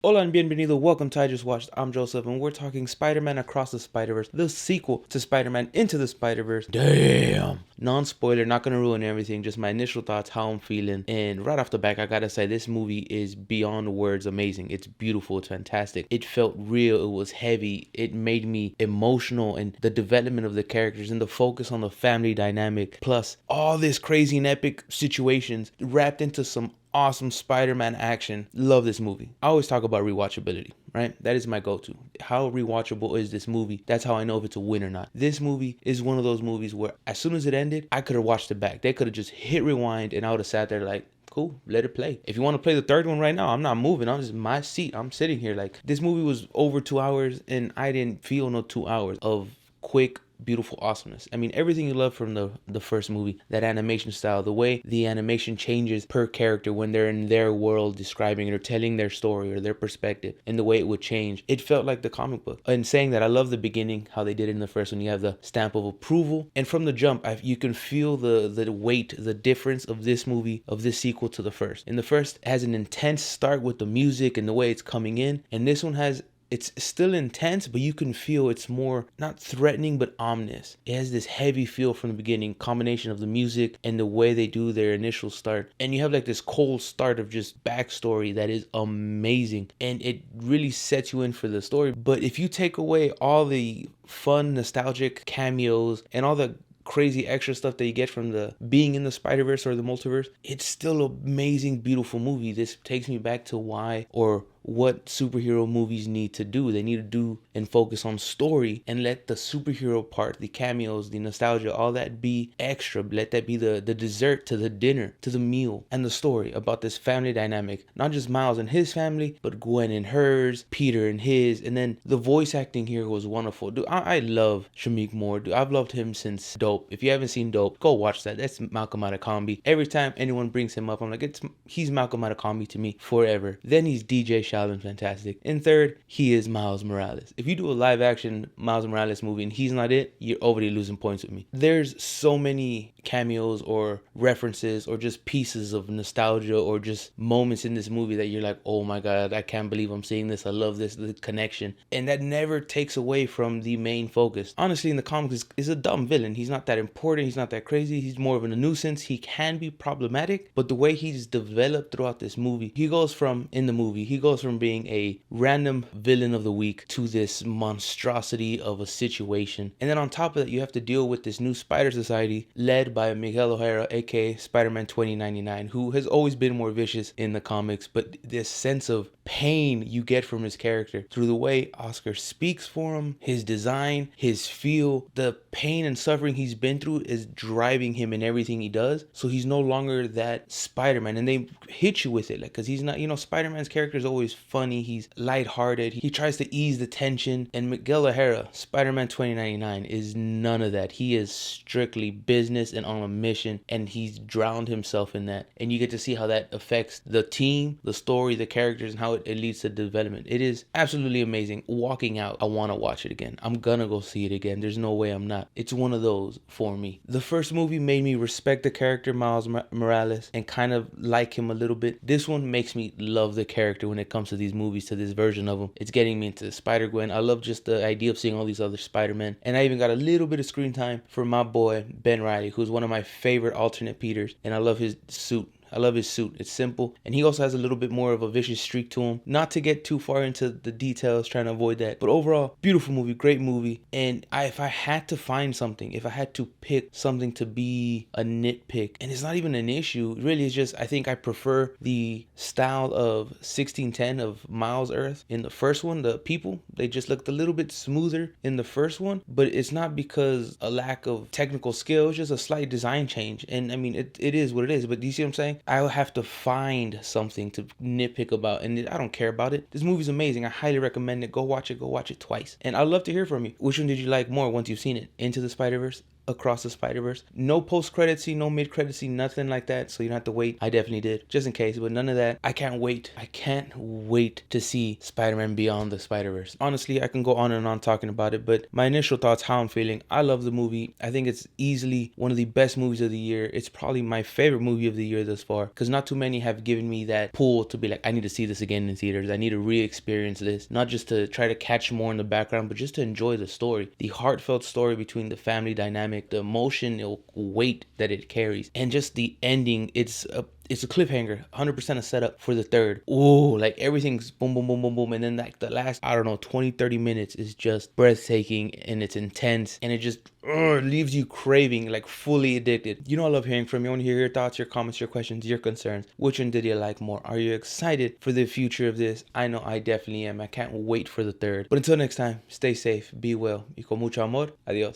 Hola and bienvenido, welcome to IJustWatched. I'm Joseph and we're talking Spider-Man Across the Spider-Verse, the sequel to Spider-Man Into the Spider-Verse. Damn! Non-spoiler, not gonna ruin everything, just my initial thoughts, how I'm feeling. And right off the back, I gotta say, this movie is beyond words amazing. It's beautiful, it's fantastic. It felt real, it was heavy, it made me emotional, and the development of the characters and the focus on the family dynamic, plus all this crazy and epic situations wrapped into some awesome Spider-Man action. Love this movie. I always talk about rewatchability, right? That is my go-to. How rewatchable is this movie? That's how I know if it's a win or not. This movie is one of those movies where as soon as it ended, I could have watched it back. They could have just hit rewind and I would have sat there like, cool, let it play. If you want to play the third one right now, I'm not moving. I'm just in my seat. I'm sitting here. Like, this movie was over 2 hours and I didn't feel no 2 hours of quick, beautiful awesomeness. I mean, everything you love from the first movie, that animation style, the way the animation changes per character when they're in their world describing it or telling their story or their perspective, and the way it would change, it felt like the comic book. And saying that, I love the beginning, how they did it in the first one. You have the stamp of approval, and from the jump, you can feel the weight, the difference of this movie, of this sequel to the first. In the first, it has an intense start with the music and the way it's coming in, and this one has, it's still intense, but you can feel it's more not threatening but ominous. It has this heavy feel from the beginning, combination of the music and the way they do their initial start, and you have like this cold start of just backstory that is amazing, and it really sets you in for the story. But if you take away all the fun nostalgic cameos and all the crazy extra stuff that you get from the being in the Spider-Verse or the multiverse, it's still an amazing, beautiful movie. This takes me back to why, or what superhero movies need to do. They need to do and focus on story and let the superhero part, the cameos, the nostalgia, all that be extra. Let that be the dessert to the dinner, to the meal, and the story about this family dynamic. Not just Miles and his family, but Gwen and hers, Peter and his, and then the voice acting here was wonderful. Dude, I love Shameik Moore. Dude, I've loved him since Dope. If you haven't seen Dope, go watch that. That's Malcolm Adekombi. Every time anyone brings him up, I'm like, he's Malcolm Adekombi to me forever. Then he's DJ Sheldon, fantastic. And third, he is Miles Morales. If you do a live action Miles Morales movie and he's not it, you're already losing points with me. There's so many cameos or references or just pieces of nostalgia or just moments in this movie that you're like, oh my god, I can't believe I'm seeing this. I love this, the connection. And that never takes away from the main focus. Honestly, in the comics, is a dumb villain. He's not that important. He's not that crazy. He's more of a nuisance. He can be problematic, but the way he's developed throughout this movie, he goes from being a random villain of the week to this monstrosity of a situation. And then on top of that, you have to deal with this new Spider Society led by Miguel O'Hara, aka Spider-Man 2099, who has always been more vicious in the comics, but this sense of pain you get from his character through the way Oscar speaks for him, his design, his feel, the pain and suffering he's been through is driving him in everything he does. So he's no longer that Spider-Man, and they hit you with it, like, because he's not, Spider-Man's character is always funny, he's lighthearted, he tries to ease the tension, and Miguel O'Hara, Spider-Man 2099, is none of that. He is strictly business and on a mission, and he's drowned himself in that, and you get to see how that affects the team, the story, the characters, and how it leads to development. It is absolutely amazing. Walking out, I want to watch it again. I'm gonna go see it again. There's no way I'm not. It's one of those for me. The first movie made me respect the character Miles Morales and kind of like him a little bit. This one makes me love the character when it comes to these movies, to this version of him. It's getting me into Spider-Gwen. I love just the idea of seeing all these other Spider-Men, and I even got a little bit of screen time for my boy Ben Reilly, who's one of my favorite alternate Peters, and I love his suit. I love his suit. It's simple. And he also has a little bit more of a vicious streak to him. Not to get too far into the details, trying to avoid that. But overall, beautiful movie, great movie. And if I had to find something, if I had to pick something to be a nitpick, and it's not even an issue, really, it's just, I think I prefer the style of 1610 of Miles Earth in the first one. The people, they just looked a little bit smoother in the first one. But it's not because a lack of technical skill, it's just a slight design change. And I mean, it is what it is. But do you see what I'm saying? I'll have to find something to nitpick about, and I don't care about it. This movie's amazing. I highly recommend it. Go watch it twice. And I'd love to hear from you. Which one did you like more once you've seen it? Into the Spider-Verse, Across the Spider-Verse. No post-credit scene, no mid-credit scene, nothing like that, so you don't have to wait. I definitely did, just in case, but none of that. I can't wait. I can't wait to see Spider-Man Beyond the Spider-Verse. Honestly, I can go on and on talking about it, but my initial thoughts, how I'm feeling. I love the movie. I think it's easily one of the best movies of the year. It's probably my favorite movie of the year thus far, because not too many have given me that pull to be like, I need to see this again in theaters. I need to re-experience this, not just to try to catch more in the background, but just to enjoy the story, the heartfelt story between the family dynamic, the emotional weight that it carries, and just the ending. It's a cliffhanger, 100% a setup for the third. Ooh, like everything's boom, boom, boom, boom, boom. And then like the last, I don't know, 20, 30 minutes is just breathtaking, and it's intense, and it just leaves you craving, like fully addicted. You know, I love hearing from you. I want to hear your thoughts, your comments, your questions, your concerns. Which one did you like more? Are you excited for the future of this? I know I definitely am. I can't wait for the third. But until next time, stay safe, be well, y con mucho amor. Adios.